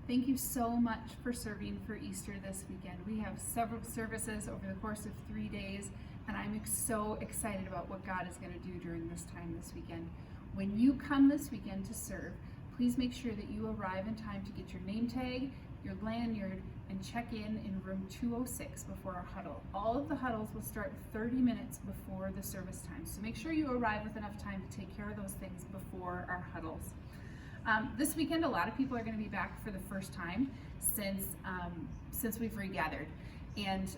Thank you so much for serving for Easter this weekend. We have several services over the course of 3 days, and I'm so excited about what God is going to do during this time this weekend. When you come this weekend to serve, please make sure that you arrive in time to get your name tag, your lanyard, and check in room 206 before our huddle. All of the huddles will start 30 minutes before the service time, so make sure you arrive with enough time to take care of those things before our huddles. This weekend, a lot of people are going to be back for the first time since we've regathered, and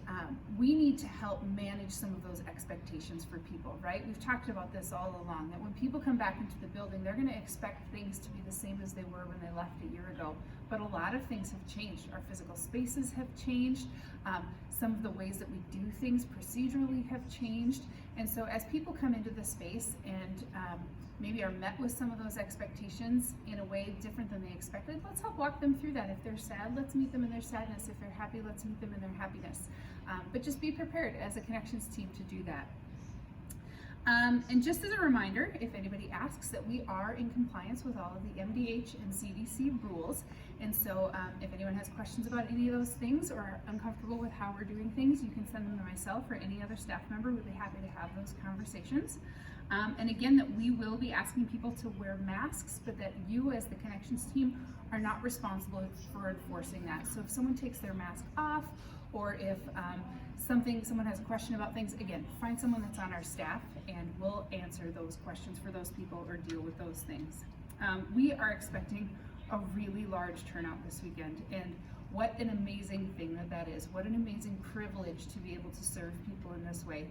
we need to help manage some of those expectations for people, right? We've talked about this all along, that when people come back into the building, they're going to expect things to be the same as they were when they left a year ago, but a lot of things have changed. Our physical spaces have changed. Some of the ways that we do things procedurally have changed, and so as people come into the space and maybe are met with some of those expectations in a way different than they expected, let's help walk them through that. If they're sad, let's meet them in their sadness. If they're happy, let's meet them in their happiness. But just be prepared as a Connections team to do that. And just as a reminder, if anybody asks, that we are in compliance with all of the MDH and CDC rules. And so if anyone has questions about any of those things or are uncomfortable with how we're doing things, you can send them to myself or any other staff member. We'd be happy to have those conversations. And again, that we will be asking people to wear masks, but that you as the Connections team are not responsible for enforcing that. So if someone takes their mask off, or if someone has a question about things, again, find someone that's on our staff and we'll answer those questions for those people or deal with those things. We are expecting a really large turnout this weekend, and what an amazing thing that is. What an amazing privilege to be able to serve people in this way.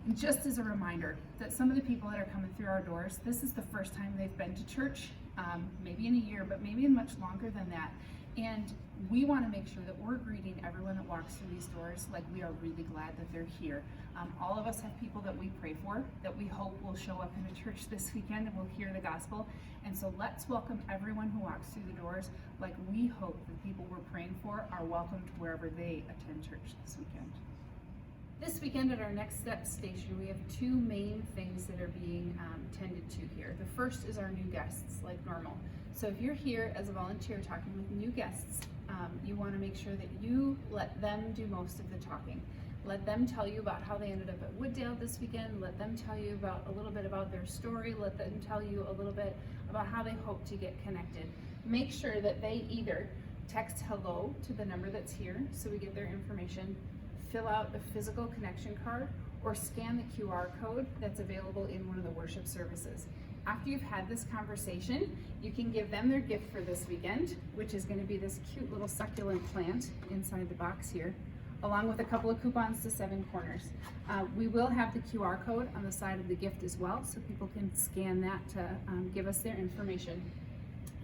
And just as a reminder that some of the people that are coming through our doors, this is the first time they've been to church, maybe in a year, but maybe in much longer than that. And we want to make sure that we're greeting everyone that walks through these doors like we are really glad that they're here. All of us have people that we pray for, that we hope will show up in the church this weekend and will hear the gospel. And so let's welcome everyone who walks through the doors like we hope the people we're praying for are welcomed wherever they attend church this weekend. This weekend at our Next Step station, we have two main things that are being tended to here. The first is our new guests, like normal. So if you're here as a volunteer talking with new guests, you want to make sure that you let them do most of the talking. Let them tell you about how they ended up at Wooddale this weekend. Let them tell you about a little bit about their story. Let them tell you a little bit about how they hope to get connected. Make sure that they either text hello to the number that's here so we get their information, fill out a physical connection card, or scan the QR code that's available in one of the worship services. After you've had this conversation, you can give them their gift for this weekend, which is going to be this cute little succulent plant inside the box here, along with a couple of coupons to Seven Corners. We will have the QR code on the side of the gift as well, so people can scan that to give us their information.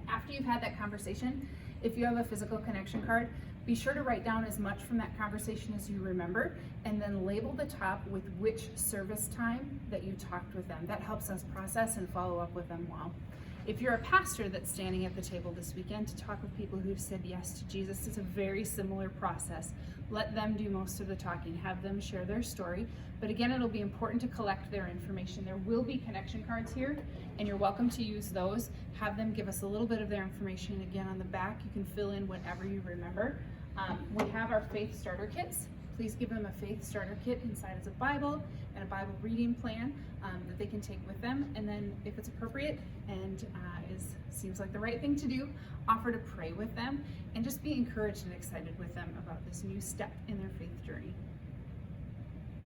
After you've had that conversation, if you have a physical connection card, be sure to write down as much from that conversation as you remember, and then label the top with which service time that you talked with them. That helps us process and follow up with them well. If you're a pastor that's standing at the table this weekend to talk with people who've said yes to Jesus, it's a very similar process. Let them do most of the talking, have them share their story. But again, it'll be important to collect their information. There will be connection cards here, and you're welcome to use those. Have them give us a little bit of their information. Again, on the back, you can fill in whatever you remember. We have our faith starter kits. Please give them a faith starter kit. Inside is a Bible and a Bible reading plan that they can take with them. And then if it's appropriate and seems like the right thing to do, offer to pray with them and just be encouraged and excited with them about this new step in their faith journey.